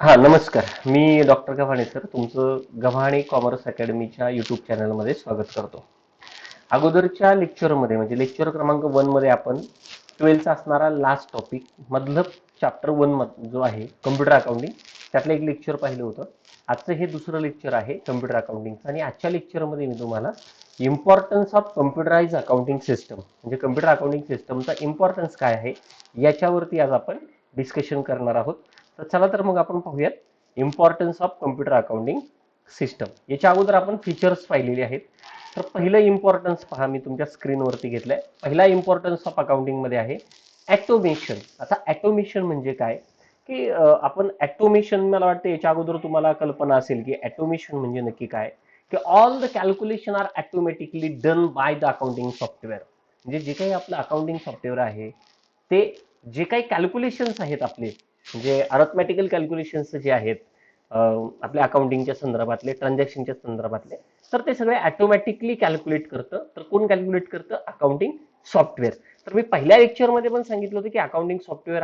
हा नमस्कार. मी doctor Gavhane sir तुमचं गव्हाणे कॉमर्स अकॅडमीच्या युट्यूब चॅनलमध्ये स्वागत करतो. अगोदरच्या लेक्चरमध्ये म्हणजे लेक्चर क्रमांक 1 मध्ये आपण 12चा असणारा लास्ट टॉपिक मधलं चॅप्टर 1 जो आहे कम्प्युटर अकाउंटिंग त्यातलं एक लेक्चर पाहिलं होतं. आजचं हे दुसरं लेक्चर आहे कम्प्युटर अकाउंटिंगचं आणि आजच्या लेक्चरमध्ये मी तुम्हाला importance of computerise accounting system म्हणजे कम्प्युटर अकाउंटिंग सिस्टमचा इम्पॉर्टन्स काय आहे याच्यावरती आज आपण डिस्कशन करणार आहोत. तर चला तर मग आपण पाहूयात importance of computer accounting system. याच्या अगोदर आपण फीचर्स पाहिलेले आहेत. तर पहिलं इम्पॉर्टन्स पहा मी तुमच्या स्क्रीनवरती घेतलंय. पहिला इम्पॉर्टन्स ऑफ अकाउंटिंग मध्ये आहे ॲटोमेशन. आता ॲटोमेशन म्हणजे काय की आपण ॲटोमेशन मला वाटतं याच्या अगोदर तुम्हाला कल्पना असेल की ॲटोमेशन म्हणजे नक्की काय की all the calculation are automatically done by the accounting software. म्हणजे जे काही आपलं अकाउंटिंग सॉफ्टवेअर आहे ते जे काही कॅल्क्युलेशन्स आहेत आपले म्हणजे अर्थमॅटिकल कॅल्क्युलेशन्स जे आहेत आपल्या अकाउंटिंगच्या संदर्भातले ट्रान्झॅक्शनच्या संदर्भातले तर ते सगळे ऑटोमॅटिकली कॅल्क्युलेट करतं. तर कोण कॅल्क्युलेट करतं? Accounting software. तर मी पहिल्या लेक्चरमध्ये पण सांगितलं होतं की अकाउंटिंग सॉफ्टवेअर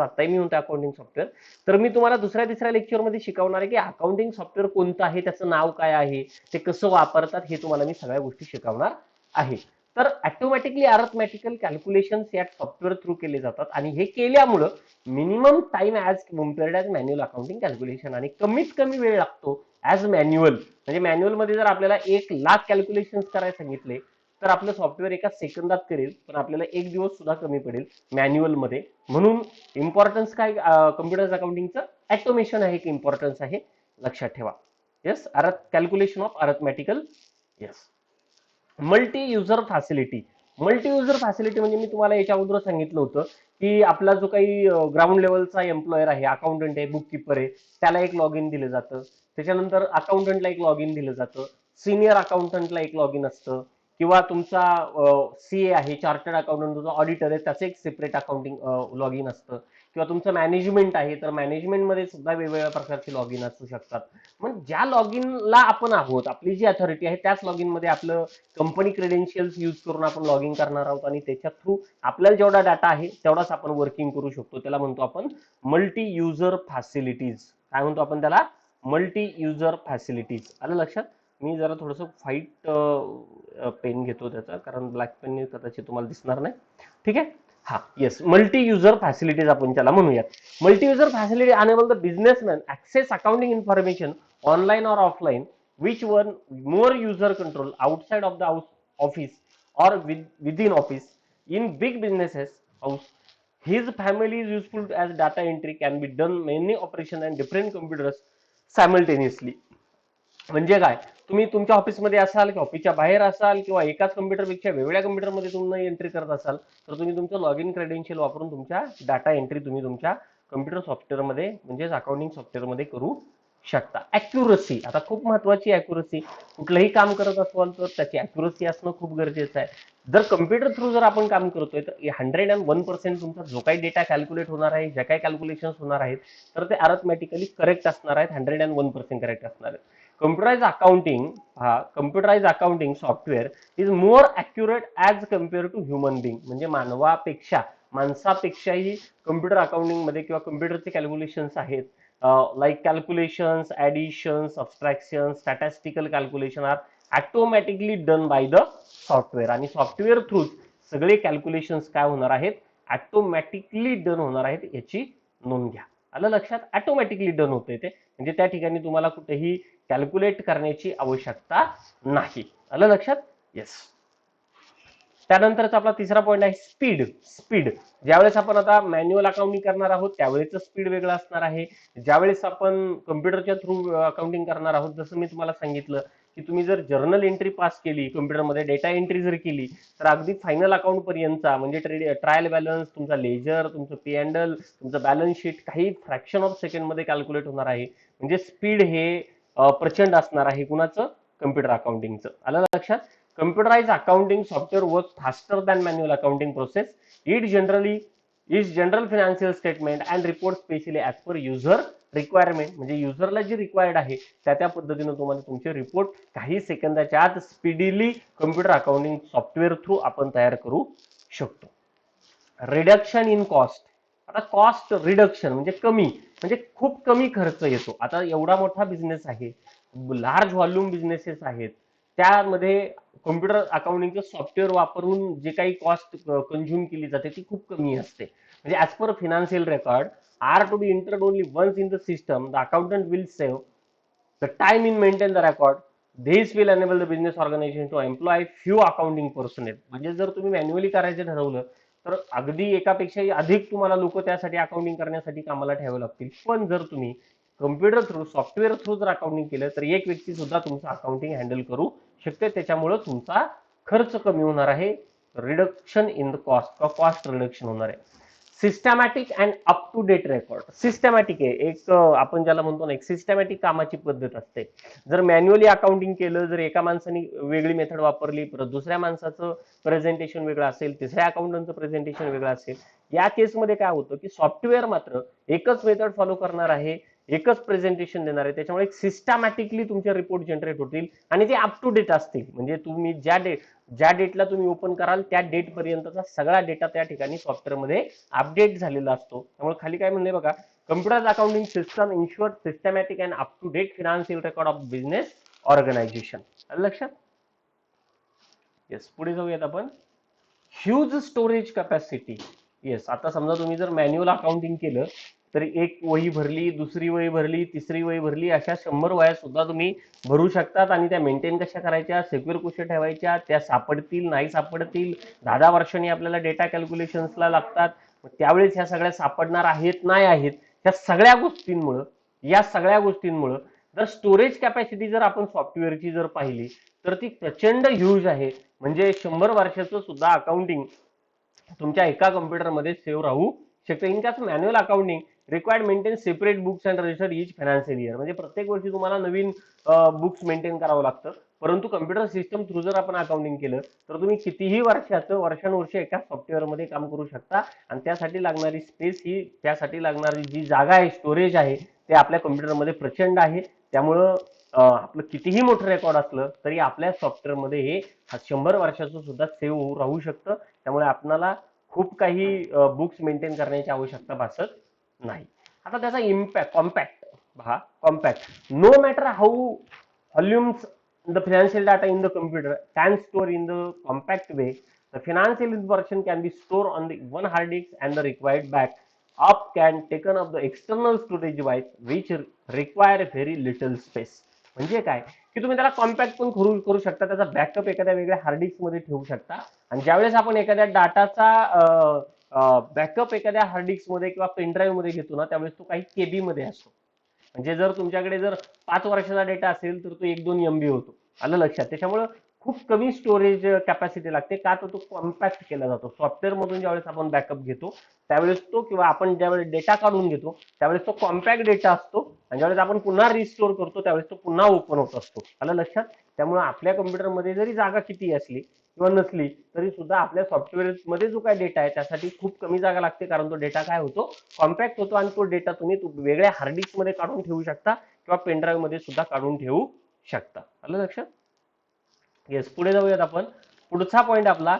आताही मी म्हणतो अकाउंटिंग सॉफ्टवेअर. तर मी तुम्हाला दुसऱ्या तिसऱ्या लेक्चरमध्ये शिकवणार आहे की अकाउंटिंग सॉफ्टवेअर कोणतं आहे, त्याचं नाव काय आहे, ते कसं वापरतात हे तुम्हाला मी सगळ्या गोष्टी शिकवणार आहे. तर ऑटोमॅटिकली अर्थमॅटिकल कॅल्क्युलेशन्स या सॉफ्टवेअर थ्रू केले जातात आणि हे केल्यामुळं minimum time as compared as manual accounting calculation आणि कमीत कमी वेळ लागतो ॲज मॅन्युअल. म्हणजे मॅन्युअल मध्ये जर आपल्याला 1,00,000 कॅल्क्युलेशन करायला सांगितले तर आपलं सॉफ्टवेअर एका सेकंदात करेल, पण आपल्याला एक दिवस सुद्धा कमी पडेल मॅन्युअल मध्ये. म्हणून इम्पॉर्टन्स काय कम्प्युटर अकाउंटिंगचं ॲटोमेशन आहे की इम्पॉर्टन्स आहे लक्षात ठेवा. Yes, calculation of arithmetical. Yes. Multi user facility. Multi user facility म्हणजे मी तुम्हाला याच्या अगोदर सांगितलं होतं की आपला जो काही ग्राउंड लेवलचा एम्प्लॉयर आहे, अकाउंटंट आहे, बुक कीपर आहे, त्याला एक लॉग इन दिलं जातं. त्याच्यानंतर अकाउंटंटला एक लॉग इन दिलं जातं. सिनियर अकाउंटंटला एक लॉग इन असतं. किंवा तुमचा सीए आहे, चार्टर्ड अकाउंटंट, तुझा ऑडिटर आहे, त्याचं एक सेपरेट अकाउंटिंग लॉग इन असतं. किंवा तुमचं मॅनेजमेंट आहे तर मॅनेजमेंटमध्ये सुद्धा वेगवेगळ्या प्रकारचे लॉग इन असू शकतात. मग ज्या लॉग इनला आपण आहोत, आपली जी अथॉरिटी आहे त्याच लॉग इन मध्ये आपलं कंपनी क्रेडेन्शियल्स यूज करून आपण लॉग इन करणार आहोत आणि त्याच्या थ्रू आपल्याला जेवढा डाटा आहे तेवढाच आपण वर्किंग करू शकतो. त्याला म्हणतो आपण मल्टी युजर फॅसिलिटीज. काय म्हणतो आपण त्याला? Multi user facilities. आलं लक्षात? मी जरा थोडस व्हाईट पेन घेतो त्याचा, कारण ब्लॅक पेन कदाचित तुम्हाला दिसणार नाही. ठीक आहे. हा येस, मल्टी युजर फॅसिलिटीज आपण त्याला म्हणूयात. Multi user facility enable the businessman access accounting information online or offline which one more user control outside of the office or within office. In big businesses house, his family is useful as data entry can be done many operation and different computers simultaneously. म्हणजे काय, तुम्ही तुमच्या ऑफिसमध्ये असाल किंवा ऑफिसच्या बाहेर असाल किंवा एकाच कम्प्युटरपेक्षा वेगवेगळ्या कम्प्युटरमध्ये तुम्ही एंट्री करत असाल तर तुम्ही तुमचं लॉग इन क्रेडेन्शियल वापरून तुमच्या डाटा एंट्री तुम्ही तुमच्या कम्प्युटर सॉफ्टवेअरमध्ये म्हणजेच अकाउंटिंग सॉफ्टवेअरमध्ये करू शकता. अॅक्युरसी, आता खूप महत्वाची अॅक्युरसी. कुठलंही काम करत असाल तर त्याची अॅक्युरसी असणं खूप गरजेचं आहे. जर कम्प्युटर थ्रू जर आपण काम करतोय तर 101% तुमचा जो काही डेटा कॅल्क्युलेट होणार आहे, ज्या काही कॅल्क्युलेशन होणार आहेत तर ते अर्थमॅटिकली करेक्ट असणार आहेत, 101% करेक्ट असणार आहेत. Computerise accounting software is more accurate as compare to human being. म्हणजे माणसापेक्षाही कम्प्युटर अकाउंटिंग मध्ये किंवा कम्प्युटरचे कॅल्क्युलेशन्स आहेत like calculations, additions, subtractions, statistical calculation are automatically done by the software. आणि सॉफ्टवेअर थ्रू सगळे कॅल्क्युलेशन्स काय होणार आहेत? ऑटोमॅटिकली डन होणार आहेत. याची नोंद घ्या. आलं लक्षात? ऑटोमॅटिकली डन होते ते, म्हणजे त्या ठिकाणी तुम्हाला कुठेही कॅल्क्युलेट करण्याची आवश्यकता नाही. आलं लक्षात? येस. त्यानंतरचा आपला तिसरा पॉईंट आहे स्पीड. स्पीड ज्यावेळेस आपण आता मॅन्युअल अकाउंटिंग करणार आहोत त्यावेळेचं स्पीड वेगळं असणार आहे. ज्यावेळेस आपण कम्प्युटरच्या थ्रू अकाउंटिंग करणार आहोत, जसं मी तुम्हाला सांगितलं की तुम्ही जर जर्नल एंट्री पास केली, कम्प्युटरमध्ये डेटा एंट्री जर केली तर अगदी फायनल अकाउंट पर्यंतचा म्हणजे ट्रायल बॅलन्स, तुमचा लेजर, तुमचं पी अँड एल, तुमचं बॅलन्स शीट काही फ्रॅक्शन ऑफ सेकंड मध्ये कॅल्क्युलेट होणार आहे. म्हणजे स्पीड हे प्रचंड असणार आहे. कुणाचं? कम्प्युटर अकाउंटिंगचं. आलं लक्षात? Computerized accounting software works faster than manual accounting process. It generally is general financial statement and report specially as per user requirement. म्हणजे युजरला जे रिक्वायर्ड आहे त्या पद्धतीने तुम्हाला तुमचे रिपोर्ट काही सेकंदाच्या आत speedily computer accounting software through आपण तयार करू शकतो. Reduction in cost. आता कॉस्ट रिडक्शन म्हणजे कमी, म्हणजे खूप कमी खर्च येतो. आता एवढा मोठा बिझनेस आहे, लार्ज व्हॉल्यूम बिझनेसेस आहेत, त्यामध्ये कॉम्प्युटर अकाउंटिंगचं सॉफ्टवेअर वापरून जे काही कॉस्ट कंझ्युम केली जाते ती खूप कमी असते. म्हणजे as per financial record are to be entered only once in the system, the accountant will save the time in maintain the record. This will enable the business organization to employ few accounting personnel. म्हणजे जर तुम्ही manually करायचं ठरवलं तर अगदी एकापेक्षाही अधिक तुम्हाला लोक त्यासाठी अकाउंटिंग करण्यासाठी कामाला ठेवावे लागतील. पण जर तुम्ही कम्प्युटर थ्रू सॉफ्टवेअर थ्रू जर अकाउंटिंग केलं तर एक व्यक्ती सुद्धा तुमचं अकाउंटिंग हँडल करू शकते. त्याच्यामुळे तुमचा खर्च कमी होणार आहे, reduction in the cost, cost reduction होणार आहे. Systematic and up to date record. Systematic आहे एक आपण ज्याला म्हणतो ना, एक सिस्टमॅटिक कामाची पद्धत असते. जर मॅन्युअली अकाउंटिंग केलं, जर एका माणसाने वेगळी मेथड वापरली, परत दुसऱ्या माणसाचं प्रेझेंटेशन वेगळं असेल, तिसऱ्या अकाउंटंटचं प्रेझेंटेशन वेगळं असेल, या केसमध्ये काय होतं की सॉफ्टवेअर मात्र एकच मेथड फॉलो करणार आहे, एकच प्रेझेंटेशन देणार आहे. त्याच्यामुळे सिस्टमॅटिकली तुमचे रिपोर्ट जनरेट होतील आणि ते अप टू डेट असतील. म्हणजे तुम्ही ज्या डेटला तुम्ही ओपन कराल त्या डेट पर्यंतचा सगळा डेटा त्या ठिकाणी सॉफ्टवेअरमध्ये अपडेट झालेला असतो. त्यामुळे खाली काय म्हणले बघा, computer accounting system ensure systematic and up to date financial record of business organisation. लक्षात? येस, पुढे जाऊयात आपण. Huge storage capacity. येस, आता समजा तुम्ही जर मॅन्युअल अकाउंटिंग केलं तर एक वही भरली, दुसरी वही भरली, तिसरी वही भरली, अशा 100 वह्या सुद्धा तुम्ही भरू शकतात. आणि त्या मेंटेन कशा करायच्या, सेक्युअर कशा ठेवायच्या, त्या सापडतील नाही सापडतील, 10 वर्षांनी आपल्याला डेटा कॅल्क्युलेशन्सला लागतात, त्यावेळेस ह्या सगळ्या सापडणार आहेत नाही आहेत, या सगळ्या गोष्टींमुळं जर स्टोरेज कॅपॅसिटी जर आपण सॉफ्टवेअरची जर पाहिली तर ती प्रचंड ह्यूज आहे. म्हणजे 100 वर्षाचं सुद्धा अकाउंटिंग तुमच्या एका कम्प्युटरमध्ये सेव्ह राहू शकते. In case manual accounting required maintain separate books and register each financial year. म्हणजे प्रत्येक वर्षी तुम्हाला नवीन बुक्स मेंटेन करावं लागतं. परंतु कम्प्युटर सिस्टम थ्रू जर आपण अकाउंटिंग केलं तर तुम्ही कितीही वर्षानुवर्ष एका सॉफ्टवेअरमध्ये काम करू शकता. आणि त्यासाठी लागणारी स्पेस ही, त्यासाठी लागणारी जी जागा आहे, स्टोरेज आहे, ते आपल्या कम्प्युटरमध्ये प्रचंड आहे. त्यामुळं आपलं कितीही मोठं रेकॉर्ड असलं तरी आपल्या सॉफ्टवेअरमध्ये हे 100 वर्षाचं सुद्धा सेव्ह होऊ राहू शकतं. त्यामुळे आपल्याला खूप काही बुक्स मेंटेन करण्याची आवश्यकता भासत नाही. आता त्याचा impact, compact no matter how volumes the financial data in the computer can store in the compact way. The financial information can be store on the one hard disk and the required back up can taken up the external storage device which require very little space. म्हणजे काय की तुम्ही त्याला compact पण करू शकता, त्याचा backup एखाद्या वेगळ्या हार्ड डिस्क मध्ये ठेवू शकता. आणि ज्यावेळेस आपण एखाद्या डाटाचा बॅकअप एखाद्या हार्ड डिस्क मध्ये किंवा पेनड्राईव्ह मध्ये घेतो ना, त्यावेळेस तो काही केबी मध्ये असतो. म्हणजे जर तुमच्याकडे जर 5 वर्षाचा डेटा असेल तर तो 1-2 MB होतो. आलं लक्षात? त्याच्यामुळे खूप कमी स्टोरेज कॅपॅसिटी लागते. का तर तो कॉम्पॅक्ट केला जातो. सॉफ्टवेअर मधून ज्यावेळेस आपण बॅकअप घेतो त्यावेळेस तो, किंवा आपण ज्यावेळेस डेटा काढून घेतो त्यावेळेस तो कॉम्पॅक्ट डेटा असतो. आणि ज्यावेळेस आपण पुन्हा रिस्टोर करतो त्यावेळेस तो पुन्हा ओपन होत असतो. आलं लक्षात? त्यामुळे आपल्या कम्प्युटरमध्ये जरी जागा किती असली किंवा नसली तरी सुद्धा आपल्या सॉफ्टवेअर मध्ये जो काय डेटा आहे त्यासाठी खूप कमी जागा लागते. कारण तो डेटा काय होतो, कॉम्पॅक्ट होतो. आणि तो डेटा तुम्ही वेगळ्या हार्ड डिस्क मध्ये काढून ठेवू शकता किंवा पेनड्राईव्ह मध्ये सुद्धा काढून ठेवू शकता. आलं लक्षात? येस, पुढे जाऊयात आपण. पुढचा पॉइंट आपला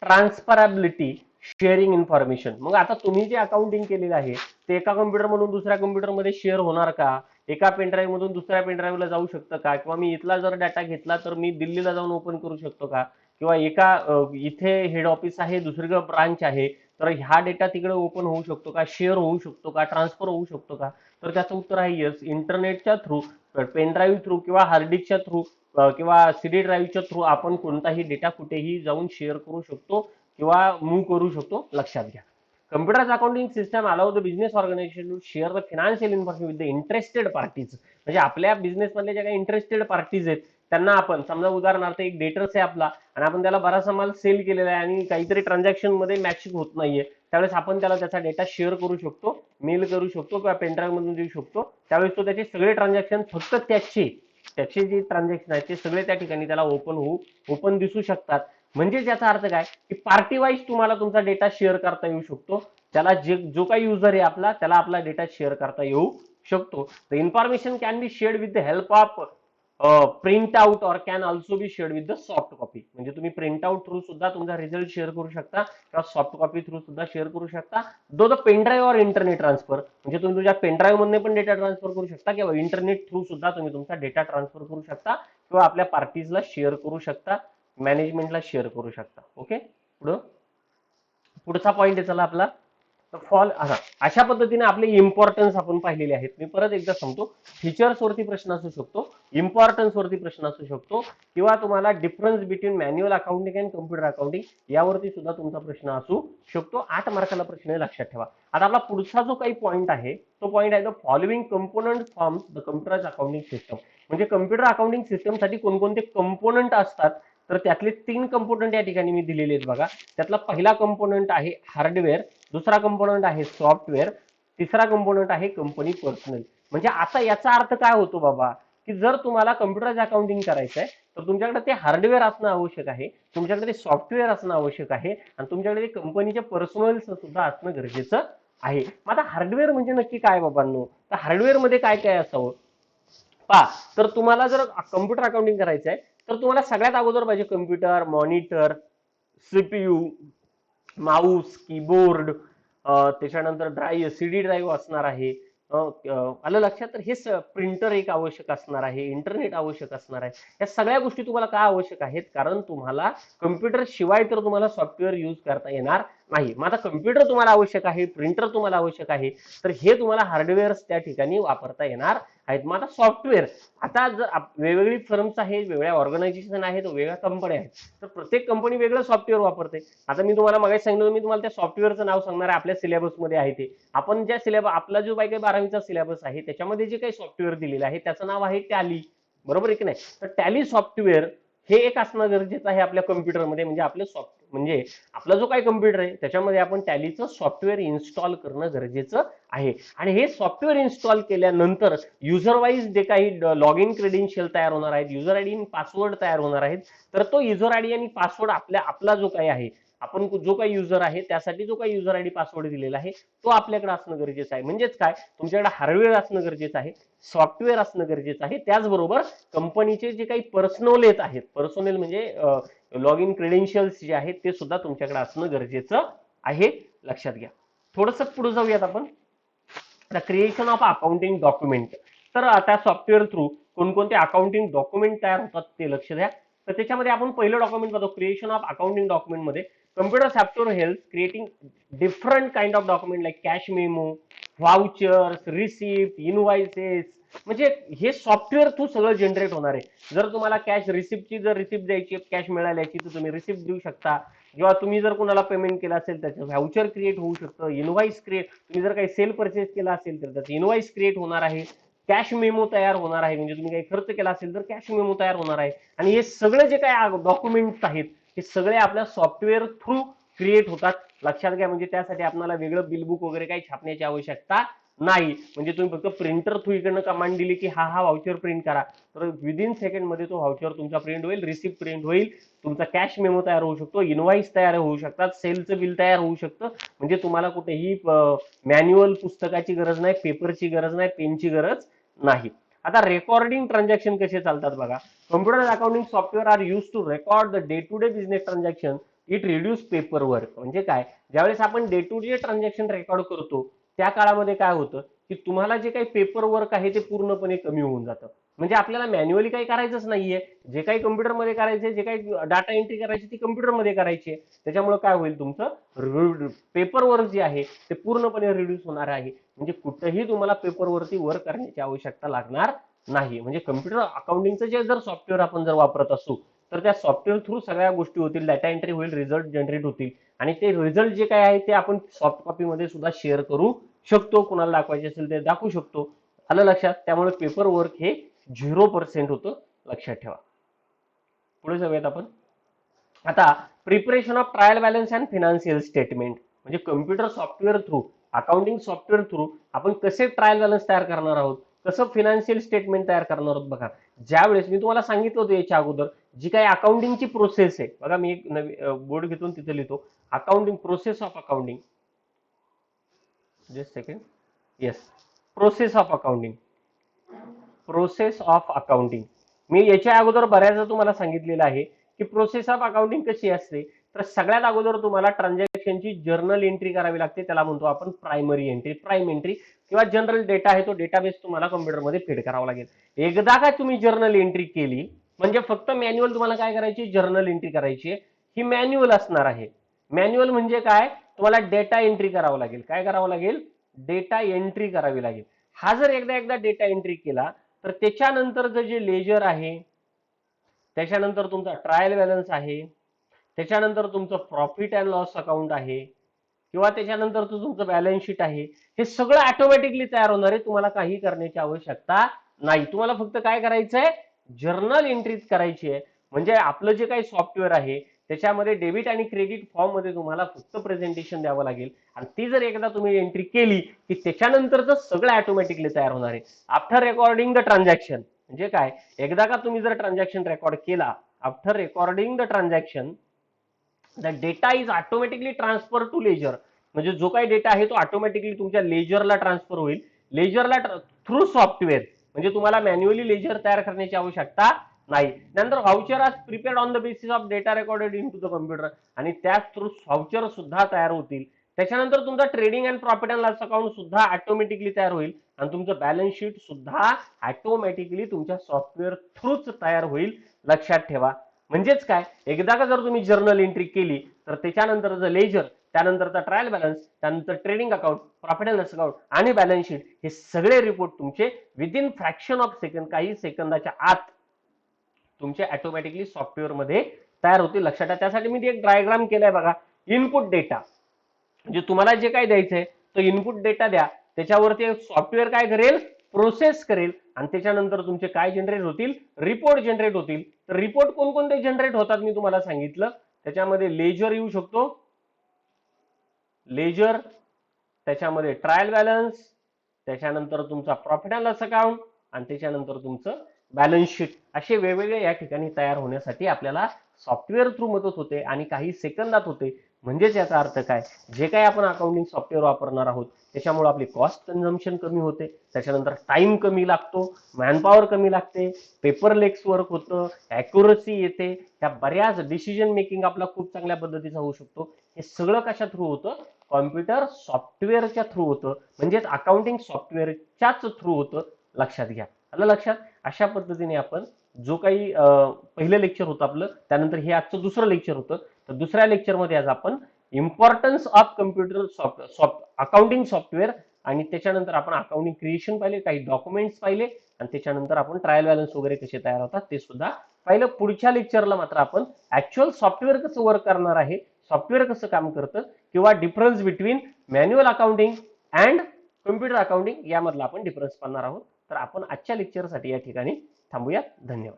ट्रान्सफरबिलिटी, शेअरिंग इन्फॉर्मेशन. मग आता तुम्ही जे अकाउंटिंग केलेलं आहे ते एका कम्प्युटर मधून दुसऱ्या कम्प्युटरमध्ये शेअर होणार का? एका पेनड्राईव्ह मधून दुसऱ्या पेनड्राईव्हला जाऊ शकतं का? किंवा मी इथला जर डाटा घेतला तर मी दिल्लीला जाऊन ओपन करू शकतो का? किंवा इथे हेड ऑफिस आहे, दुसरीकडे ब्रांच आहे, तर ह्या डेटा तिकडे ओपन होऊ शकतो का? शेअर होऊ शकतो का? ट्रान्सफर होऊ शकतो का? तर त्याचं उत्तर आहे येस. इंटरनेटच्या थ्रू, पेनड्राईव्ह थ्रू किंवा हार्ड डिस्कच्या थ्रू किंवा सीडी ड्राईव्हच्या थ्रू आपण कोणताही डेटा कुठेही जाऊन शेअर करू शकतो किंवा मूव्ह करू शकतो. लक्षात घ्या. Computer accounting system allow the business organisation to share the financial information with the interested parties. म्हणजे आपल्या बिझनेस मधले ज्या काही इंटरेस्टेड पार्टीज आहेत त्यांना आपण, समजा उदाहरणार्थ एक डेटर्स आहे आपला आणि आपण त्याला बराचसा माल सेल केलेला आहे आणि काहीतरी ट्रान्झॅक्शन मध्ये मॅचिंग होत नाहीये, त्यावेळेस आपण त्याला त्याचा डेटा शेअर करू शकतो, मेल करू शकतो किंवा पेनड्राईव्ह मधून देऊ शकतो. त्यावेळेस तो त्याचे सगळे ट्रान्झॅक्शन, फक्त त्याचे जे ट्रान्झॅक्शन आहेत ते सगळे त्या ठिकाणी त्याला ओपन दिसू शकतात. म्हणजे याचा अर्थ काय की पार्टी वाईज तुम्हाला तुमचा डेटा शेअर करता येऊ शकतो. त्याला जो काही युजर आहे आपला, त्याला आपला डेटा शेअर करता येऊ शकतो. The information can B shared with the help of print out or can also be shared with the soft copy. म्हणजे तुम्ही प्रिंट आउट थ्रू सुद्धा तुमचा रिझल्ट शेअर करू शकता किंवा सॉफ्ट कॉपी थ्रू सुद्धा शेअर करू शकता. दो the pen drive or internet transfer, म्हणजे तुम्ही तुमच्या पेनड्राईव्ह मधून पण डेटा ट्रान्सफर करू शकता किंवा इंटरनेट थ्रू सुद्धा तुम्ही तुमचा डेटा ट्रान्सफर करू शकता किंवा आपल्या पार्टीजला शेअर करू शकता, मॅनेजमेंटला शेअर करू शकता. ओके, पुढचा पॉईंट आहे चला आपला फॉल. अशा पद्धतीने आपले इम्पॉर्टन्स आपण पाहिलेले आहेत. मी परत एकदा सांगतो, फीचर्स वरती प्रश्न असू शकतो, इम्पॉर्टन्स वरती प्रश्न असू शकतो किंवा तुम्हाला difference between manual accounting and computer accounting यावरती सुद्धा तुमचा प्रश्न असू शकतो. 8 मार्काला प्रश्न आहे, लक्षात ठेवा. आता आपला पुढचा जो काही पॉईंट आहे तो पॉईंट आहे the following component forms the computer accounting system. म्हणजे कम्प्युटर अकाउंटिंग सिस्टमसाठी कोणकोणते कंपोनंट असतात, तर त्यातले 3 कंपोनंट या ठिकाणी मी दिलेले आहेत बघा. त्यातला पहिला कंपोनंट आहे हार्डवेअर, दुसरा कंपोनंट आहे सॉफ्टवेअर, तिसरा कंपोनंट आहे कंपनी पर्सनल. म्हणजे आता याचा अर्थ काय होतो बाबा, की जर तुम्हाला कम्प्युटर अकाउंटिंग करायचं आहे तर तुमच्याकडे ते हार्डवेअर असणं आवश्यक आहे, तुमच्याकडे ते सॉफ्टवेअर असणं आवश्यक आहे आणि तुमच्याकडे ते कंपनीचे पर्सनल सुद्धा असणं गरजेचं आहे. मग आता हार्डवेअर म्हणजे नक्की काय बाबांनो, तर हार्डवेअर मध्ये काय काय असावं पहा. तर तुम्हाला जर कम्प्युटर अकाउंटिंग करायचं आहे तर तुम्हाला सगळ्यात अगोदर पाहिजे computer, monitor, CPU, Mouse, keyboard, त्याच्यानंतर ड्राईव्ह, सीडी ड्राईव्ह असणार आहे. आलं लक्षात. तर हे प्रिंटर एक आवश्यक असणार आहे, इंटरनेट आवश्यक असणार आहे. या सगळ्या गोष्टी तुम्हाला का आवश्यक आहेत, कारण तुम्हाला कम्प्युटर शिवाय तर तुम्हाला सॉफ्टवेअर यूज करता येणार नाही. मग आता कम्प्युटर तुम्हाला आवश्यक आहे, प्रिंटर तुम्हाला आवश्यक आहे, तर हे तुम्हाला हार्डवेअर त्या ठिकाणी वापरता येणार आहेत. मग आता सॉफ्टवेअर, आता जर वेगवेगळी फर्म्स आहेत, वेगळ्या ऑर्गनायझेशन आहेत, वेगळ्या कंपन्या आहेत, तर प्रत्येक कंपनी वेगळं सॉफ्टवेअर वापरते. आता मी तुम्हाला मागे सांगितलं, मी तुम्हाला त्या सॉफ्टवेअरचं नाव सांगणार आहे, आपल्या सिलेबसमध्ये आहे ते. आपण ज्या सिलेबस, आपला जो काही 12वीचा सिलेबस आहे त्याच्यामध्ये जे काही सॉफ्टवेअर दिलेलं आहे त्याचं नाव आहे टॅली, बरोबर आहे की नाही. तर टॅली सॉफ्टवेअर हे एक असणं गरजेचं आहे आपल्या कम्प्युटरमध्ये. म्हणजे आपलं म्हणजे आपला जो काही कम्प्युटर आहे त्याच्यामध्ये आपण टॅलीचं सॉफ्टवेअर इन्स्टॉल करणं गरजेचं आहे. आणि हे सॉफ्टवेअर इन्स्टॉल केल्यानंतर युजर वाईज जे काही लॉग इन क्रेडेन्शियल तयार होणार आहेत, युजर आयडी आणि पासवर्ड तयार होणार आहेत, तर तो युजर आयडी आणि पासवर्ड आपला जो काही आहे, आपण जो काही युजर आहे त्यासाठी जो काही युजर आयडी पासवर्ड दिलेला आहे तो आपल्याकडे असणं गरजेचं आहे. म्हणजेच काय, तुमच्याकडे हार्डवेअर असणं गरजेचं आहे, सॉफ्टवेअर असणं गरजेचं आहे, त्याचबरोबर कंपनीचे जे काही पर्सनल आहेत, पर्सनल म्हणजे लॉग इन क्रेडेन्शियल्स जे आहेत ते सुद्धा तुमच्याकडे असणं गरजेचं आहे, लक्षात घ्या. थोडंसं पुढे जाऊयात आपण. Creation of accounting document. तर आता सॉफ्टवेअर थ्रू कोणकोणते अकाउंटिंग डॉक्युमेंट तयार होतात ते लक्ष द्या. तर त्याच्यामध्ये आपण पहिलं डॉक्युमेंट बघतो, क्रिएशन ऑफ अकाउंटिंग डॉक्युमेंट मध्ये computer software help creating different kind of document like cash memo, vouchers, receipt, invoices. म्हणजे हे सॉफ्टवेअर थ्रू सगळं जनरेट होणार आहे. जर तुम्हाला कॅश रिसिप्टची जर रिसिप्ट द्यायची, कॅश मिळाल्याची, तर तुम्ही रिसिप्ट देऊ शकता. किंवा तुम्ही जर कोणाला पेमेंट केलं असेल त्याचं व्हाउचर क्रिएट होऊ शकतं, इनवाइस क्रिएट, तुम्ही जर काही सेल परचेस केला असेल तर त्याचं इनवाइस क्रिएट होणार आहे, कॅश मेमो तयार होणार आहे, म्हणजे तुम्ही काही खर्च केला असेल तर कॅश मेमो तयार होणार आहे. आणि हे सगळे जे काही डॉक्युमेंट्स आहेत हे सगळे आपल्या सॉफ्टवेअर थ्रू क्रिएट होतात, लक्षात घ्या. म्हणजे त्यासाठी आपल्याला वेगळं बिल बुक वगैरे काही छापण्याची आवश्यकता नाही. म्हणजे तुम्ही फक्त प्रिंटर थ्रू इकडनं कमांड दिली की हा व्हाउचर प्रिंट करा, तर विदिन सेकंड मध्ये तो व्हाउचर तुमचा प्रिंट होईल, रिसिप्ट प्रिंट होईल, तुमचा कॅश मेमो तयार होऊ शकतो, इनवाइस तयार होऊ शकतात, सेलचं बिल तयार होऊ शकतं. म्हणजे तुम्हाला कुठेही मॅन्युअल पुस्तकाची गरज नाही, पेपरची गरज नाही, पेनची गरज नाही. आता रेकॉर्डिंग ट्रान्झॅक्शन कसे चालतात बघा. Computer accounting software are use to record the day to day business transaction. It reduce paper work. म्हणजे काय, ज्यावेळेस आपण day to day transaction record करतो त्या काळामध्ये काय होतं की तुम्हाला जे काही पेपर वर्क आहे ते पूर्णपणे कमी होऊन जातं. म्हणजे आपल्याला मॅन्युअली काही करायचंच नाहीये, जे काही कम्प्युटरमध्ये करायचे, जे काही डाटा एंट्री करायची ती कम्प्युटरमध्ये करायची. त्याच्यामुळे काय होईल, तुमचं पेपर वर्क जे आहे ते पूर्णपणे रिड्यूस होणार आहे. म्हणजे कुठेही तुम्हाला पेपरवरती वर्क करण्याची आवश्यकता लागणार नाही. म्हणजे कम्प्युटर अकाउंटिंगचं जे जर सॉफ्टवेअर आपण जर वापरत असू तर त्या सॉफ्टवेअर थ्रू सगळ्या गोष्टी होतील, डाटा एंट्री होईल, रिझल्ट जनरेट होतील आणि ते रिझल्ट जे काय आहे ते आपण सॉफ्ट कॉपीमध्ये सुद्धा शेअर करू शकतो, कुणाला दाखवायचे असेल ते दाखवू शकतो. आलं लक्षात. त्यामुळे पेपर वर्क हे 0% होतं, लक्षात ठेवा. पुढे जाऊयात आपण. आता preparation of trial balance and financial statement. म्हणजे computer software through, accounting software through आपण कसे ट्रायल बॅलन्स तयार करणार आहोत, कसं फिनान्शियल स्टेटमेंट तयार करणार आहोत. बघा, ज्यावेळेस मी तुम्हाला सांगितलं होतं याच्या अगोदर जी काही अकाउंटिंगची प्रोसेस आहे बघा, मी एक नवी बोर्ड घेतून तिथे लिहितो accounting, process of accounting. Just second. Yes, process of accounting, process of accounting. मी याच्या अगोदर बऱ्याचदा तुम्हाला सांगितलेलं आहे की प्रोसेस ऑफ अकाउंटिंग कशी असते, तर सगळ्यात अगोदर तुम्हाला ट्रान्झॅक्शनची जर्नल एंट्री करावी लागते, त्याला म्हणतो आपण प्रायमरी एंट्री, प्राइम एंट्री किंवा जनरल डेटा आहे तो डेटाबेस तुम्हाला कॉम्प्युटरमध्ये फीड करावा लागेल. एकदा का तुम्ही जर्नल एंट्री केली म्हणजे फक्त मॅन्युअल तुम्हाला काय करायची, जर्नल एंट्री करायची, ही मॅन्युअल असणार आहे. मॅन्युअल म्हणजे काय, तुम्हाला डेटा एंट्री करावं लागेल. काय करावं लागेल, डेटा एंट्री करावी लागेल. हा जर एकदा डेटा एंट्री केला तर त्याच्यानंतरचं जे लेजर आहे, त्याच्यानंतर तुमचा ट्रायल बॅलन्स आहे, त्याच्यानंतर तुमचं प्रॉफिट अँड लॉस अकाउंट आहे किंवा त्याच्यानंतर तुमचं बॅलन्स शीट आहे, हे सगळं ऑटोमॅटिकली तयार होणार आहे. तुम्हाला काही करण्याची आवश्यकता नाही. तुम्हाला फक्त काय करायचंय, जर्नल एंट्री करायची आहे. म्हणजे आपलं जे काही सॉफ्टवेअर आहे त्याच्यामध्ये डेबिट आणि क्रेडिट फॉर्म मध्ये तुम्हाला फक्त प्रेझेंटेशन द्यावं लागेल आणि ती जर एकदा तुम्ही एंट्री केली की त्याच्यानंतरच सगळं ऑटोमॅटिकली तयार होणार आहे. आफ्टर रेकॉर्डिंग द ट्रान्झॅक्शन म्हणजे काय, एकदा का तुम्ही जर ट्रान्झॅक्शन रेकॉर्ड केला, after recording the transaction the data is automatically transfer to ledger. म्हणजे जो काही डेटा आहे तो ऑटोमॅटिकली तुमच्या लेजरला ट्रान्सफर होईल. लेजरला थ्रू सॉफ्टवेअर, म्हणजे तुम्हाला मॅन्युअली लेजर तयार करण्याची आवश्यकता नाही. नंतर व्हाउचर आज prepared on the basis of data recorded into the computer, आणि त्याच थ्रू व्हाउचर सुद्धा तयार होतील. त्याच्यानंतर तुमचा trading and profit and loss account सुद्धा ऑटोमॅटिकली तयार होईल आणि तुमचं बॅलन्स शीट सुद्धा ऑटोमॅटिकली तुमच्या सॉफ्टवेअर थ्रूच तयार होईल. लक्षात ठेवा. म्हणजेच काय, एकदा का जर तुम्ही जर्नल एंट्री केली तर त्याच्यानंतरचं लेजर, त्यानंतरचा ट्रायल बॅलन्स, त्यानंतर trading account, profit and loss account आणि बॅलन्स शीट, हे सगळे रिपोर्ट तुमचे विदिन फ्रॅक्शन ऑफ सेकंड, काही सेकंदाच्या आत तुमचे ऑटोमॅटिकली सॉफ्टवेअर मध्ये तयार होतील. लक्षात ठेवा. त्यासाठी मी एक डायग्राम केलाय बघा. इनपुट डेटा म्हणजे तुम्हाला जे काय द्यायचंय तो इनपुट डेटा द्या, त्याच्यावरती सॉफ्टवेअर काय करेल, प्रोसेस करेल आणि त्याच्यानंतर तुमचे काय जनरेट होतील, रिपोर्ट जनरेट होतील. तर रिपोर्ट कोणकोणते जनरेट होतात मी तुम्हाला सांगितलं. त्याच्यामध्ये लेजर येऊ शकतो, लेजर, त्याच्यामध्ये ट्रायल बॅलन्स, त्याच्यानंतर तुमचा प्रॉफिट अँड लॉस अकाउंट आणि त्याच्यानंतर तुमचं बॅलन्स शीट, असे वेगवेगळे या ठिकाणी तयार होण्यासाठी आपल्याला सॉफ्टवेअर थ्रू मदत होते आणि काही सेकंदात होते. म्हणजेच याचा अर्थ काय, जे काही आपण अकाउंटिंग सॉफ्टवेअर वापरणार आहोत त्याच्यामुळे आपली कॉस्ट कन्झम्पशन कमी होते, त्याच्यानंतर टाइम कमी लागतो, मॅनपॉवर कमी लागते, पेपरलेस वर्क होतं, ॲक्युरसी येते, त्या बऱ्याच डिसिजन मेकिंग आपला खूप चांगल्या पद्धतीचा होऊ शकतो. हे सगळं कशा थ्रू होतं, कॉम्प्युटर सॉफ्टवेअरच्या थ्रू होतं, म्हणजेच अकाउंटिंग सॉफ्टवेअरच्याच थ्रू होतं. लक्षात घ्या. आलं लक्षात. अशा पद्धतीने आपण जो काही पहिलं लेक्चर होतं आपलं, त्यानंतर हे आजचं दुसरं लेक्चर होतं. तर दुसऱ्या लेक्चरमध्ये आज आपण importance of computer accounting software आणि त्याच्यानंतर आपण अकाउंटिंग क्रिएशन पाहिले, काही डॉक्युमेंट्स पाहिले आणि त्याच्यानंतर आपण ट्रायल बॅलन्स वगैरे कसे तयार होतात ते सुद्धा पाहिलं. पुढच्या लेक्चरला मात्र आपण ऍक्च्युअल सॉफ्टवेअर कसं वर्क करणार आहे, सॉफ्टवेअर कसं काम करतं किंवा difference between manual accounting and computer accounting यामधला आपण डिफरन्स पाहणार आहोत. तर आपण आजच्या लेक्चरसाठी या ठिकाणी थांबूया. धन्यवाद.